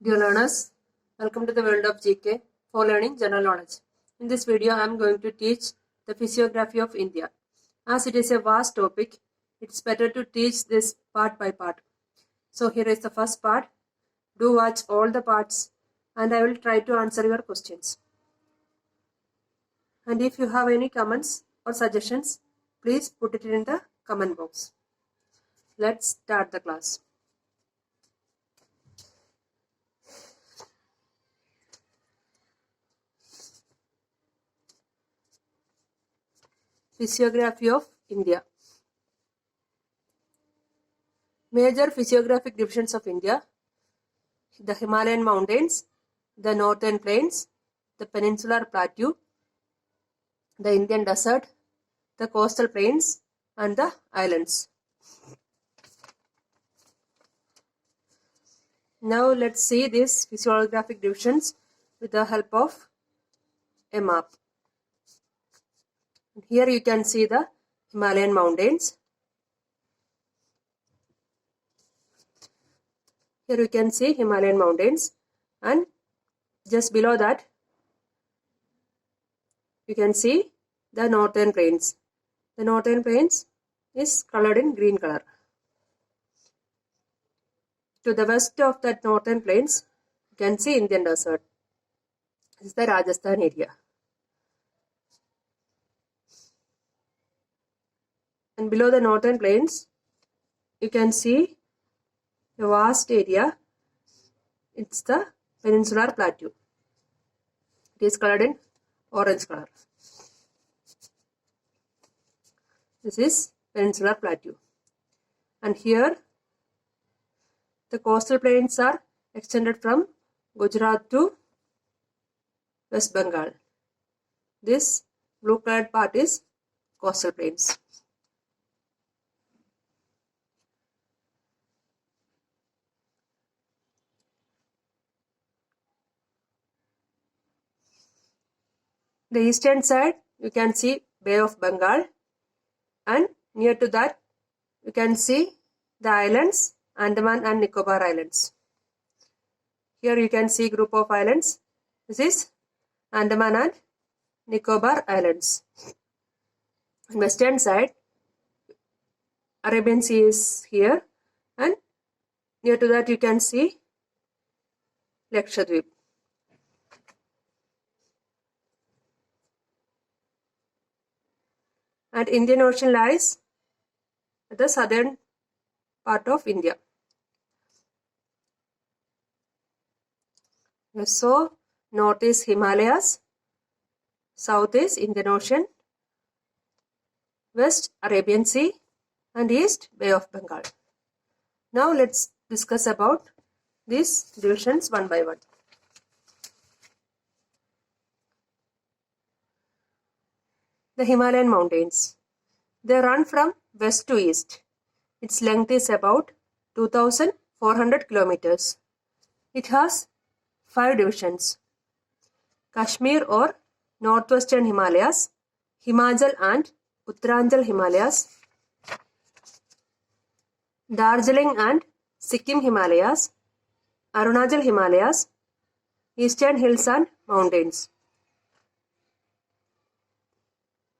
Dear learners, welcome to the world of GK for learning general knowledge. In this video, I am going to teach the physiography of India. As it is a vast topic, it's better to teach this part by part. So here is the first part. Do watch all the parts and I will try to answer your questions. And if you have any comments or suggestions, please put it in the comment box. Let's start the class. Physiography of India. Major physiographic divisions of India: the Himalayan mountains, the northern plains, the peninsular plateau, the Indian desert, the coastal plains, and the islands. Now let's see these physiographic divisions with the help of a map. Here you can see the Himalayan mountains. Here you can see Himalayan mountains, and just below that you can see the northern plains. The northern plains is colored in green color. To the west of that northern plains, you can see Indian desert. This is the Rajasthan area. And below the northern plains, you can see a vast area. It's the peninsular plateau. It is colored in orange color. This is peninsular plateau. And here the coastal plains are extended from Gujarat to West Bengal. This blue colored part is coastal plains. The eastern side you can see Bay of Bengal, and near to that you can see the islands Andaman and Nicobar Islands. Here you can see group of islands. This is Andaman and Nicobar Islands. On western side Arabian Sea is here, and near to that you can see Lakshadweep. And Indian Ocean lies at the southern part of India. So north is Himalayas, south is Indian Ocean, west Arabian Sea, and east Bay of Bengal. Now let's discuss about these divisions one by one. The Himalayan mountains. They run from west to east. Its length is about 2,400 kilometers. It has 5 divisions: Kashmir or northwestern Himalayas, Himachal and Uttaranchal Himalayas, Darjeeling and Sikkim Himalayas, Arunachal Himalayas, eastern hills and mountains.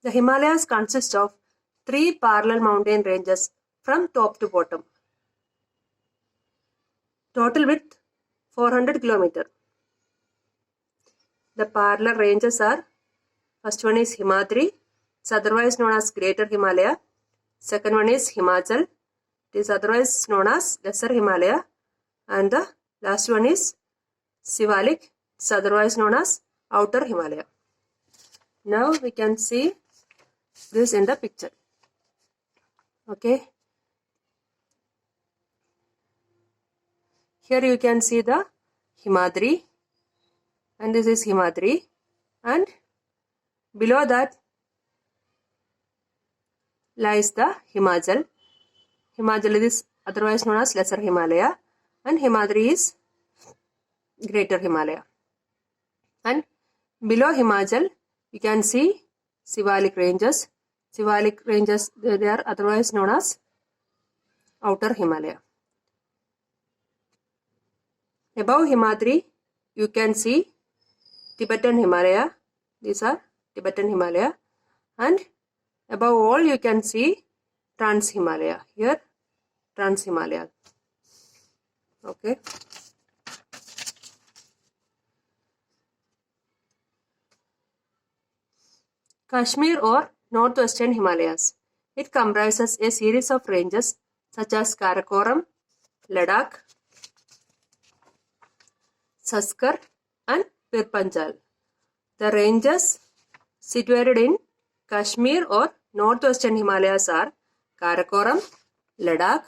The Himalayas consist of 3 parallel mountain ranges from top to bottom. Total width 400 km. The parallel ranges are: first one is Himadri, it's otherwise known as Greater Himalaya. Second one is Himachal, it is otherwise known as Lesser Himalaya. And the last one is Sivalik, it's otherwise known as Outer Himalaya. Now we can see this in the picture. Okay. Here you can see the Himadri, and this is Himadri, and below that lies the Himachal. Himachal is otherwise known as Lesser Himalaya, and Himadri is Greater Himalaya. And below Himachal you can see Sivalik ranges. Sivalik ranges, they are otherwise known as Outer Himalaya. Above Himadri, you can see Tibetan Himalaya. These are Tibetan Himalaya. And above all, you can see Trans Himalaya. Here, Trans Himalaya. Okay. Kashmir or Northwestern Himalayas. It comprises a series of ranges such as Karakoram, Ladakh, Saskar and Pirpanjal. The ranges situated in Kashmir or Northwestern Himalayas are Karakoram, Ladakh,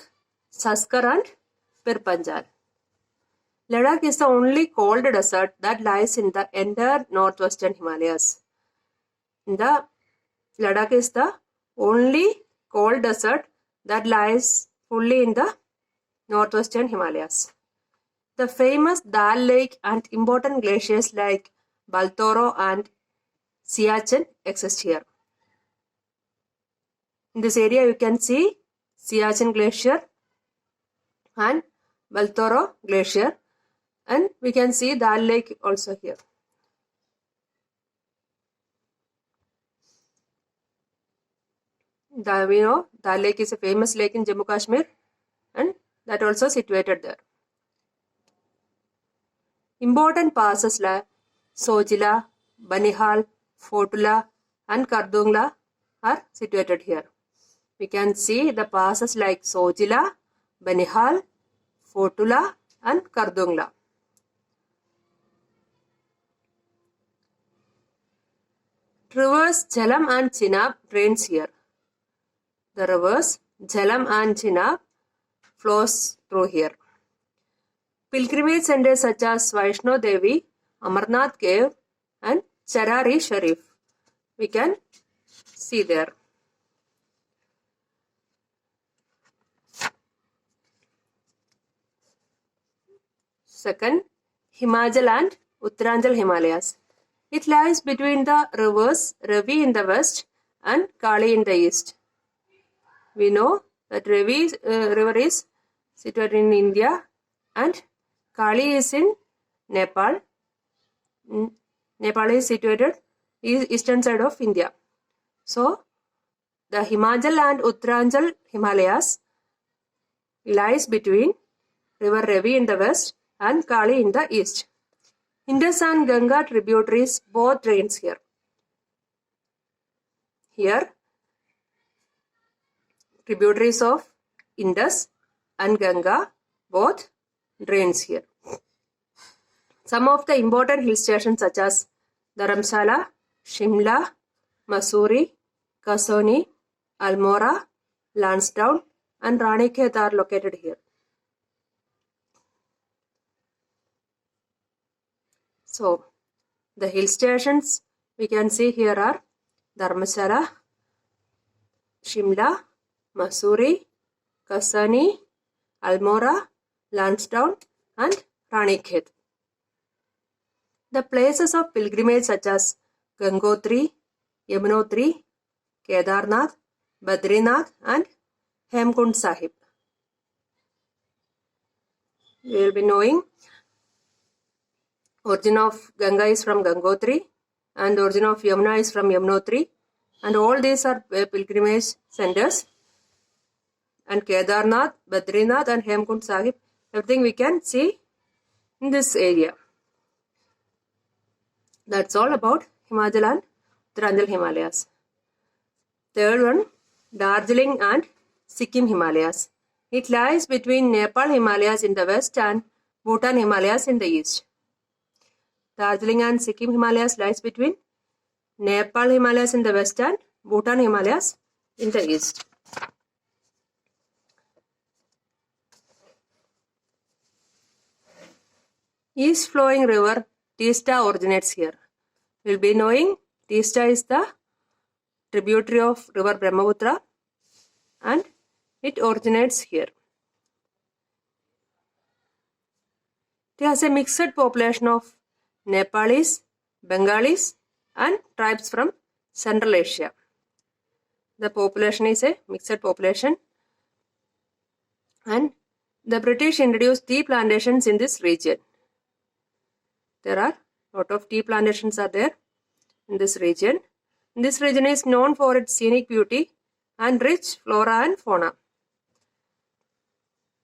Saskar and Pirpanjal. Ladakh is the only cold desert that lies in the entire Northwestern Himalayas. Ladakh is the only cold desert that lies fully in the Northwestern Himalayas. The famous Dal Lake and important glaciers like Baltoro and Siachen exist here. In this area you can see Siachen Glacier and Baltoro Glacier, and we can see Dal Lake also here. We know Dal Lake is a famous lake in Jammu Kashmir, and that also situated there. Important passes like Sojila, Banihal, Fotula and Kardungla are situated here. We can see the passes like Sojila, Banihal, Fotula and Kardungla. Rivers Jhelum and Chenab drains here. The rivers Jhelum and Chenab flows through here. Pilgrimage centers such as Vaishno Devi, Amarnath Cave and Charari Sharif we can see there. Second, Himachal and Uttaranchal Himalayas. It lies between the rivers Ravi in the west and Kali in the east. We know that Ravi river is situated in India and Kali is in Nepal. Nepal is situated eastern side of India. So, the Himachal and Uttaranchal Himalayas lies between river Ravi in the west and Kali in the east. Indus and Ganga tributaries both drains here. Here, tributaries of Indus and Ganga both drains here. Some of the important hill stations such as Dharamshala, Shimla, Mussoorie, Kasoni, Almora, Lansdowne and Ranikhet are located here. So, the hill stations we can see here are Dharamshala, Shimla, Mussoorie, Kasani, Almora, Lansdowne and Ranikhet. The places of pilgrimage such as Gangotri, Yamunotri, Kedarnath, Badrinath and Hemkund Sahib. We will be knowing origin of Ganga is from Gangotri and origin of Yamuna is from Yamunotri, and all these are pilgrimage centers, and Kedarnath, Badrinath and Hemkund Sahib, everything we can see in this area. That's all about Himachal and Uttaranchal Himalayas. Third one, Darjeeling and Sikkim Himalayas. It lies between Nepal Himalayas in the west and Bhutan Himalayas in the east. Darjeeling and Sikkim Himalayas lies between Nepal Himalayas in the west and Bhutan Himalayas in the east. East flowing river Teesta originates here. We will be knowing Teesta is the tributary of river Brahmaputra and it originates here. It has a mixed population of Nepalis, Bengalis and tribes from Central Asia. The population is a mixed population, and the British introduced tea plantations in this region. There are a lot of tea plantations are there in this region. This region is known for its scenic beauty and rich flora and fauna.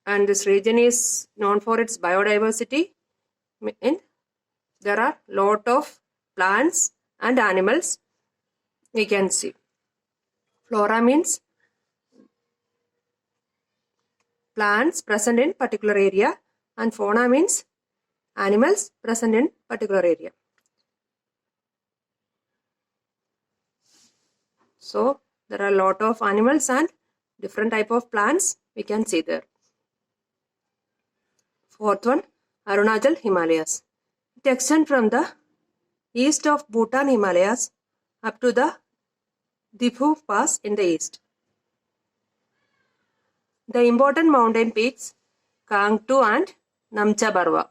And this region is known for its biodiversity. And there are a lot of plants and animals we can see. Flora means plants present in particular area, and fauna means animals present in particular area. So there are a lot of animals and different type of plants we can see there. Fourth one, Arunachal Himalayas. It extends from the east of Bhutan Himalayas up to the Difu Pass in the east. The important mountain peaks Kangtu and Namcha Barwa.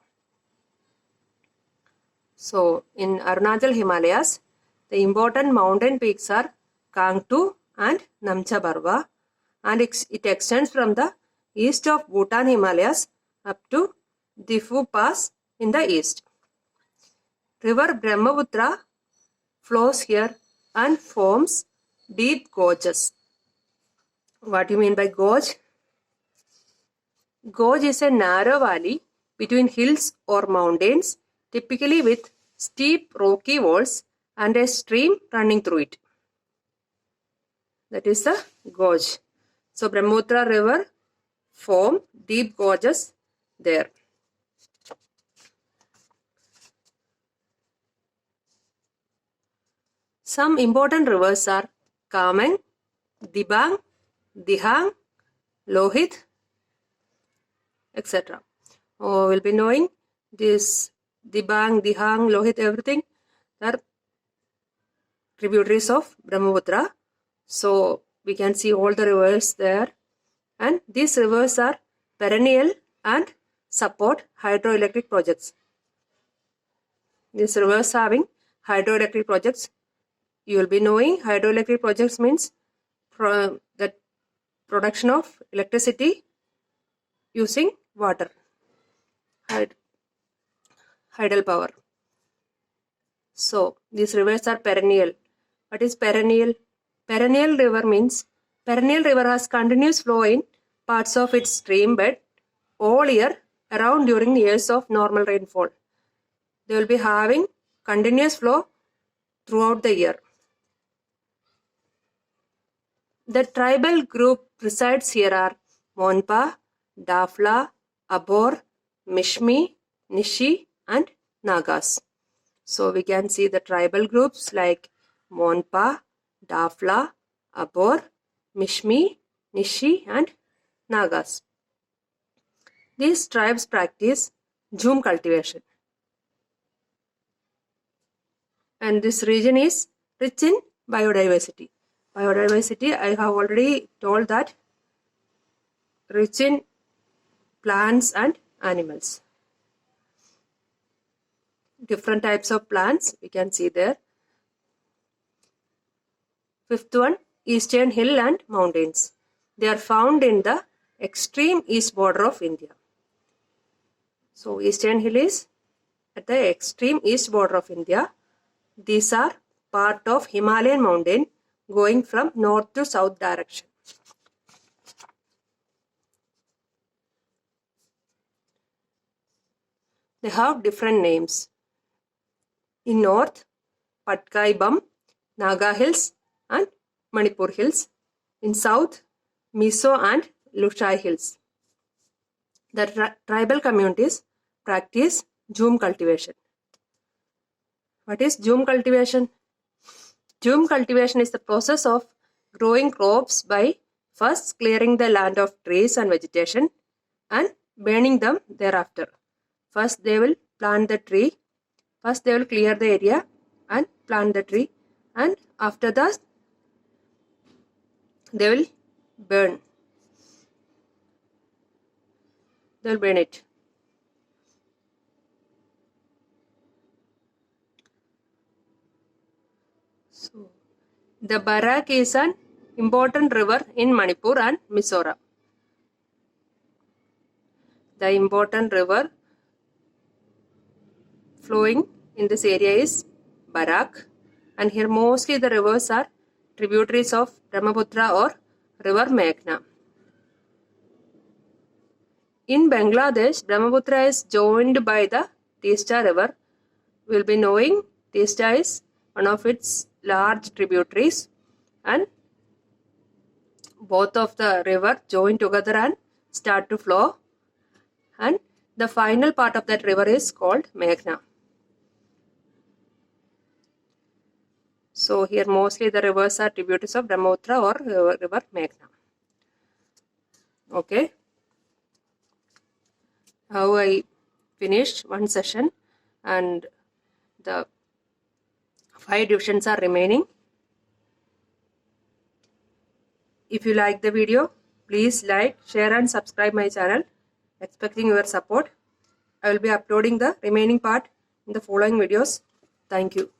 So in Arunachal Himalayas, the important mountain peaks are Kangtu and Namcha Barwa, and it extends from the east of Bhutan Himalayas up to Difu Pass in the east. River Brahmaputra flows here and forms deep gorges. What do you mean by gorge? Gorge is a narrow valley between hills or mountains, typically with steep rocky walls and a stream running through it. That is the gorge. So Brahmaputra river form deep gorges there. Some important rivers are Kameng, Dibang, Dihang, Lohit, etc. We'll be knowing this Dibang, Dihang, Lohit, everything are tributaries of Brahmaputra. So we can see all the rivers there, and these rivers are perennial and support hydroelectric projects. These rivers having hydroelectric projects. You will be knowing hydroelectric projects means the production of electricity using water, tidal power. So these rivers are perennial. What is perennial? Perennial river means perennial river has continuous flow in parts of its stream bed all year around during years of normal rainfall. They will be having continuous flow throughout the year. The tribal group resides here are Monpa, Dafla, Abor, Mishmi, Nishi, and Nagas. So we can see the tribal groups like Monpa, Dafla, Abor, Mishmi, Nishi, and Nagas. These tribes practice jhum cultivation. And this region is rich in biodiversity. Biodiversity, I have already told that, rich in plants and animals. Different types of plants we can see there. Fifth one, Eastern Hill and Mountains. They are found in the extreme east border of India. So Eastern Hill is at the extreme east border of India. These are part of Himalayan mountain going from north to south direction. They have different names. In north, Patkai Bum, Naga Hills and Manipur Hills. In south, Mizo and Lushai Hills. The tribal communities practice jhum cultivation. What is jhum cultivation? Jhum cultivation is the process of growing crops by first clearing the land of trees and vegetation and burning them thereafter. First they will plant the tree. First they will clear the area and plant the tree, and after that they will burn. They will burn it. So the Barak is an important river in Manipur and Mizoram. The important river flowing in this area is Barak, and here mostly the rivers are tributaries of Brahmaputra or river Meghna. In Bangladesh, Brahmaputra is joined by the Teesta river. We will be knowing Teesta is one of its large tributaries, and both of the river join together and start to flow, and the final part of that river is called Meghna. So here mostly the rivers are tributaries of Brahmaputra or river Meghna. Okay. Now I finished one session and the 5 divisions are remaining. If you like the video, please like, share and subscribe my channel. Expecting your support. I will be uploading the remaining part in the following videos. Thank you.